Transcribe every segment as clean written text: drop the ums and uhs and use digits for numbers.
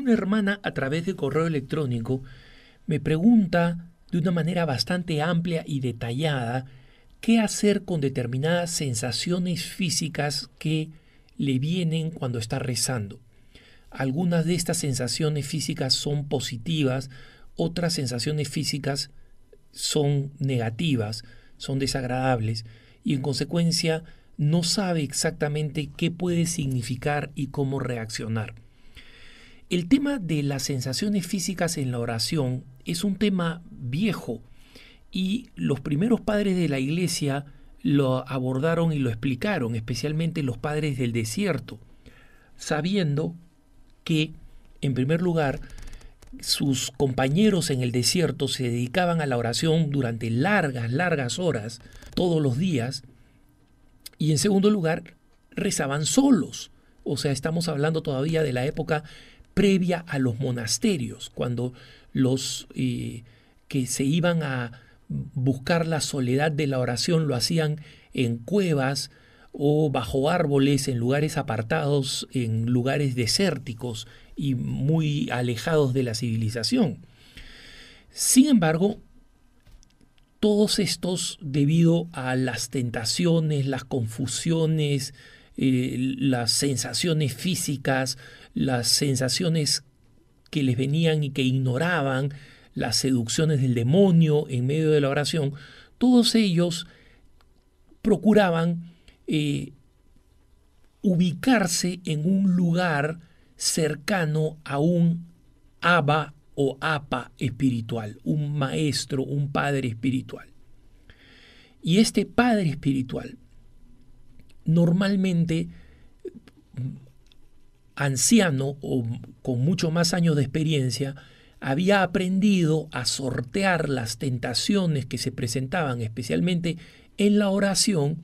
una hermana a través de correo electrónico me pregunta de una manera bastante amplia y detallada qué hacer con determinadas sensaciones físicas que le vienen cuando está rezando. Algunas de estas sensaciones físicas son positivas, otras sensaciones físicas son negativas, son desagradables y en consecuencia no sabe exactamente qué puede significar y cómo reaccionar. El tema de las sensaciones físicas en la oración es un tema viejo y los primeros padres de la iglesia lo abordaron y lo explicaron, especialmente los padres del desierto, sabiendo que, en primer lugar, sus compañeros en el desierto se dedicaban a la oración durante largas horas, todos los días, y en segundo lugar, rezaban solos. O sea, estamos hablando todavía de la época previa a los monasterios, cuando los que se iban a buscar la soledad de la oración lo hacían en cuevas o bajo árboles, en lugares apartados, en lugares desérticos y muy alejados de la civilización. Sin embargo, todos estos, debido a las tentaciones, las confusiones, las sensaciones físicas, las sensaciones que les venían y que ignoraban, las seducciones del demonio en medio de la oración, todos ellos procuraban ubicarse en un lugar cercano a un Abba o Apa espiritual, un maestro, un padre espiritual. Y este padre espiritual, normalmente anciano o con mucho más años de experiencia, había aprendido a sortear las tentaciones que se presentaban, especialmente en la oración,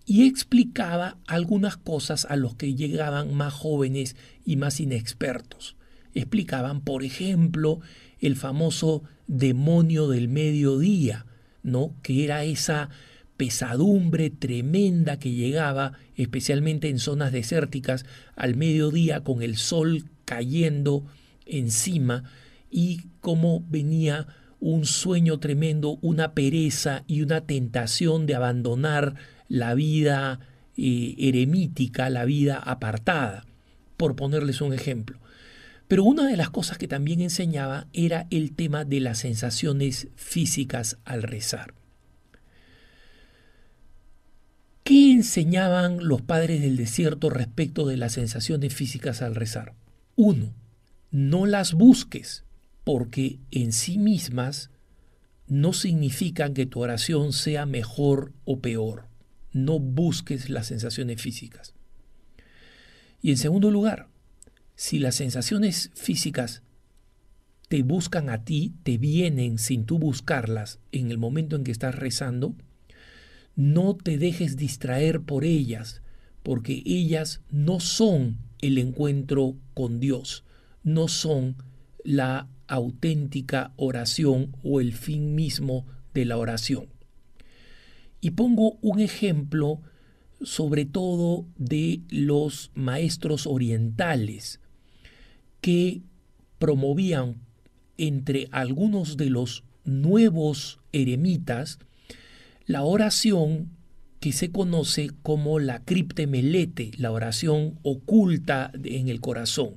y explicaba algunas cosas a los que llegaban más jóvenes y más inexpertos. Explicaban, por ejemplo, el famoso demonio del mediodía, ¿no? Que era esa pesadumbre tremenda que llegaba, especialmente en zonas desérticas, al mediodía con el sol cayendo encima, y cómo venía un sueño tremendo, una pereza y una tentación de abandonar la vida eremítica, la vida apartada, por ponerles un ejemplo. Pero una de las cosas que también enseñaba era el tema de las sensaciones físicas al rezar. ¿Qué enseñaban los padres del desierto respecto de las sensaciones físicas al rezar? 1. No las busques, porque en sí mismas no significan que tu oración sea mejor o peor. No busques las sensaciones físicas. Y en segundo lugar, si las sensaciones físicas te buscan a ti, te vienen sin tú buscarlas en el momento en que estás rezando, no te dejes distraer por ellas, porque ellas no son el encuentro con Dios, no son la auténtica oración o el fin mismo de la oración. Y pongo un ejemplo sobre todo de los maestros orientales que promovían entre algunos de los nuevos eremitas la oración que se conoce como la cripte melete, la oración oculta en el corazón,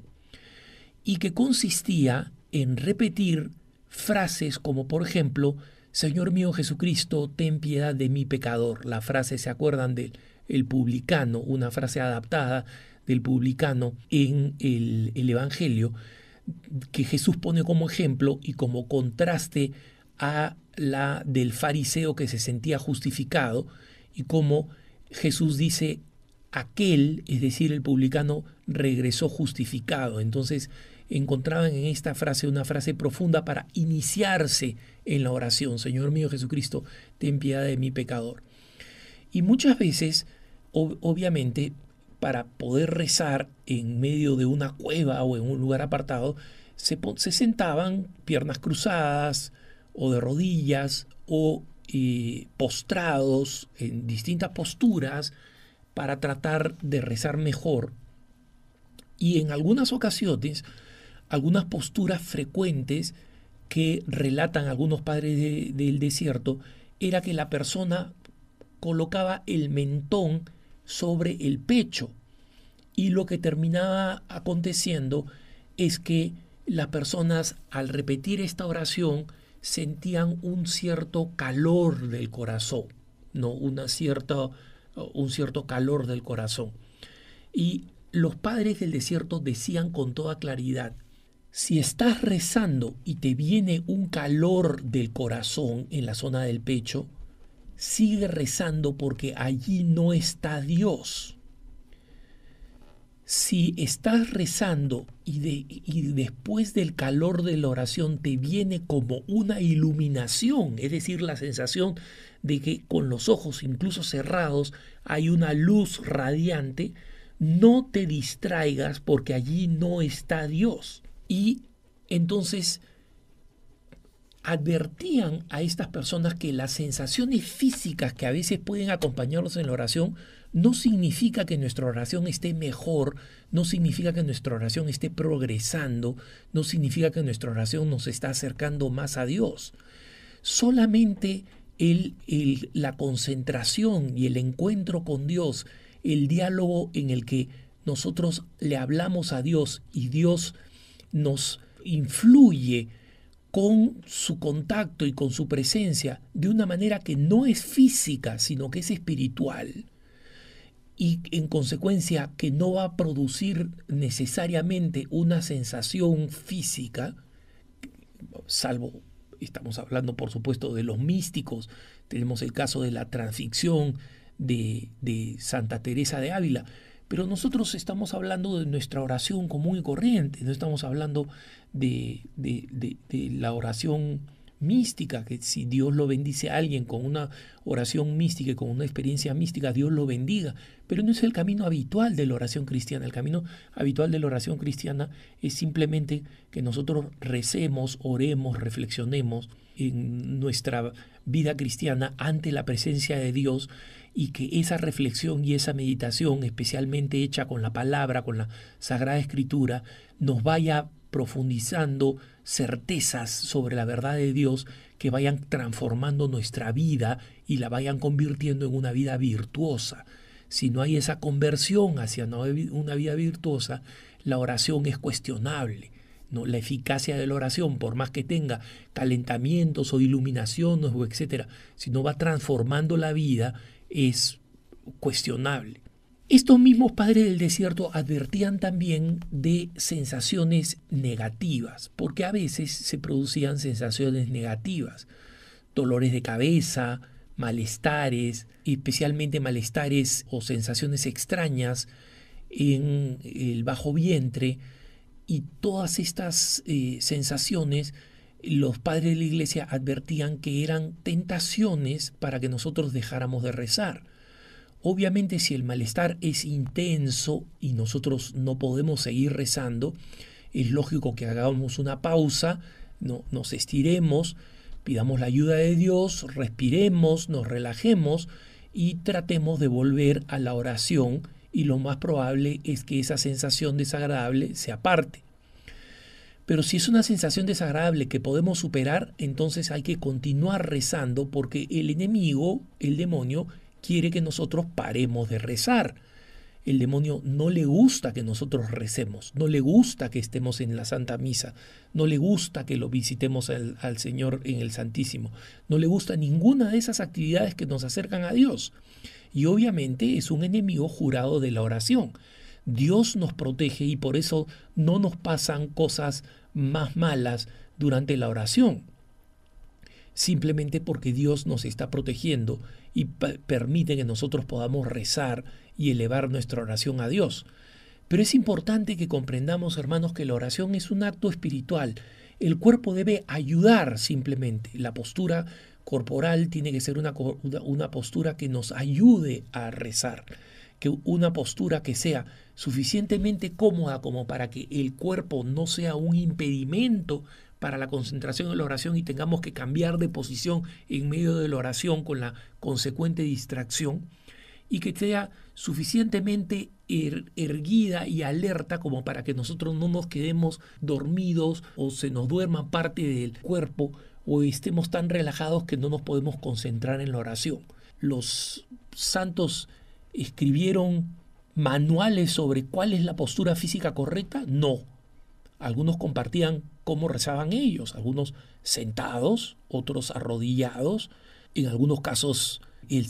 y que consistía en repetir frases como, por ejemplo, Señor mío Jesucristo, ten piedad de mí pecador. La frase, ¿se acuerdan del publicano? Una frase adaptada del publicano en el Evangelio, que Jesús pone como ejemplo y como contraste a la del fariseo que se sentía justificado, y como Jesús dice, aquel, es decir, el publicano, regresó justificado. Entonces encontraban en esta frase una frase profunda para iniciarse en la oración. Señor mío Jesucristo, ten piedad de mi pecador. Y muchas veces, obviamente, para poder rezar en medio de una cueva o en un lugar apartado, se sentaban piernas cruzadas o de rodillas o postrados en distintas posturas para tratar de rezar mejor. Y en algunas ocasiones algunas posturas frecuentes que relatan algunos padres del desierto era que la persona colocaba el mentón sobre el pecho, y lo que terminaba aconteciendo es que las personas, al repetir esta oración, sentían un cierto calor del corazón, ¿no? un cierto calor del corazón. Y los padres del desierto decían con toda claridad: si estás rezando y te viene un calor del corazón en la zona del pecho, sigue rezando porque allí no está Dios. Si estás rezando y después del calor de la oración te viene como una iluminación, es decir, la sensación de que con los ojos incluso cerrados hay una luz radiante, no te distraigas porque allí no está Dios. Y entonces advertían a estas personas que las sensaciones físicas que a veces pueden acompañarnos en la oración no significa que nuestra oración esté mejor, no significa que nuestra oración esté progresando, no significa que nuestra oración nos está acercando más a Dios. Solamente la concentración y el encuentro con Dios, el diálogo en el que nosotros le hablamos a Dios y Dios nos influye con su contacto y con su presencia de una manera que no es física, sino que es espiritual, y en consecuencia que no va a producir necesariamente una sensación física, salvo, estamos hablando por supuesto de los místicos. Tenemos el caso de la transfixión de Santa Teresa de Ávila, pero nosotros estamos hablando de nuestra oración común y corriente, no estamos hablando de la oración mística, que si Dios lo bendice a alguien con una oración mística y con una experiencia mística, Dios lo bendiga, pero no es el camino habitual de la oración cristiana. El camino habitual de la oración cristiana es simplemente que nosotros recemos, oremos, reflexionemos en nuestra vida cristiana ante la presencia de Dios, y que esa reflexión y esa meditación, especialmente hecha con la palabra, con la Sagrada Escritura, nos vaya profundizando certezas sobre la verdad de Dios que vayan transformando nuestra vida y la vayan convirtiendo en una vida virtuosa. Si no hay esa conversión hacia una vida virtuosa, la oración es cuestionable, ¿no? La eficacia de la oración, por más que tenga calentamientos o iluminaciones o etcétera, si no va transformando la vida, es cuestionable. Estos mismos padres del desierto advertían también de sensaciones negativas, porque a veces se producían sensaciones negativas, dolores de cabeza, malestares, especialmente malestares o sensaciones extrañas en el bajo vientre, y todas estas sensaciones los padres de la iglesia advertían que eran tentaciones para que nosotros dejáramos de rezar. Obviamente, si el malestar es intenso y nosotros no podemos seguir rezando, es lógico que hagamos una pausa, nos estiremos, pidamos la ayuda de Dios, respiremos, nos relajemos y tratemos de volver a la oración, y lo más probable es que esa sensación desagradable se aparte. Pero si es una sensación desagradable que podemos superar, entonces hay que continuar rezando, porque el enemigo, el demonio, quiere que nosotros paremos de rezar. El demonio no le gusta que nosotros recemos, no le gusta que estemos en la Santa Misa, no le gusta que lo visitemos al Señor en el Santísimo, no le gusta ninguna de esas actividades que nos acercan a Dios. Y obviamente es un enemigo jurado de la oración. Dios nos protege y por eso no nos pasan cosas más malas durante la oración, simplemente porque Dios nos está protegiendo y permite que nosotros podamos rezar y elevar nuestra oración a Dios. Pero es importante que comprendamos, hermanos, que la oración es un acto espiritual. El cuerpo debe ayudar simplemente. La postura corporal tiene que ser una postura que nos ayude a rezar, que una postura que sea suficientemente cómoda como para que el cuerpo no sea un impedimento para la concentración en la oración y tengamos que cambiar de posición en medio de la oración con la consecuente distracción, y que sea suficientemente erguida y alerta como para que nosotros no nos quedemos dormidos o se nos duerma parte del cuerpo o estemos tan relajados que no nos podemos concentrar en la oración. Los santos escribieron manuales sobre cuál es la postura física correcta. No. Algunos compartían cómo rezaban ellos, algunos sentados, otros arrodillados, en algunos casos el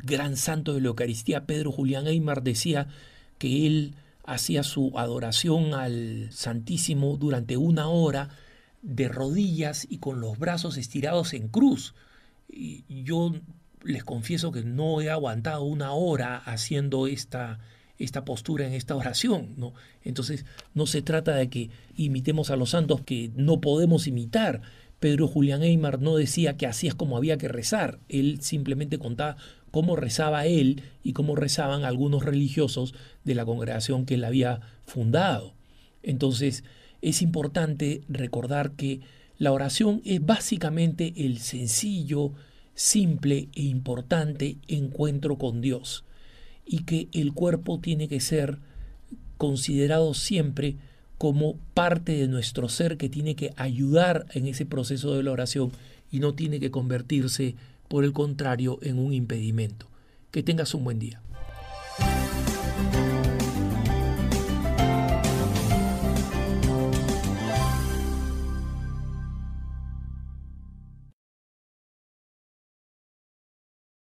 gran santo de la Eucaristía, Pedro Julián Aymar, decía que él hacía su adoración al Santísimo durante 1 hora de rodillas y con los brazos estirados en cruz. Y yo les confieso que no he aguantado 1 hora haciendo esta postura en esta oración, ¿no? Entonces no se trata de que imitemos a los santos que no podemos imitar. Pedro Julián Aymar no decía que así es como había que rezar. Él simplemente contaba cómo rezaba él y cómo rezaban algunos religiosos de la congregación que él había fundado. Entonces es importante recordar que la oración es básicamente el sencillo, simple e importante encuentro con Dios, y que el cuerpo tiene que ser considerado siempre como parte de nuestro ser que tiene que ayudar en ese proceso de la oración y no tiene que convertirse, por el contrario, en un impedimento. Que tengas un buen día.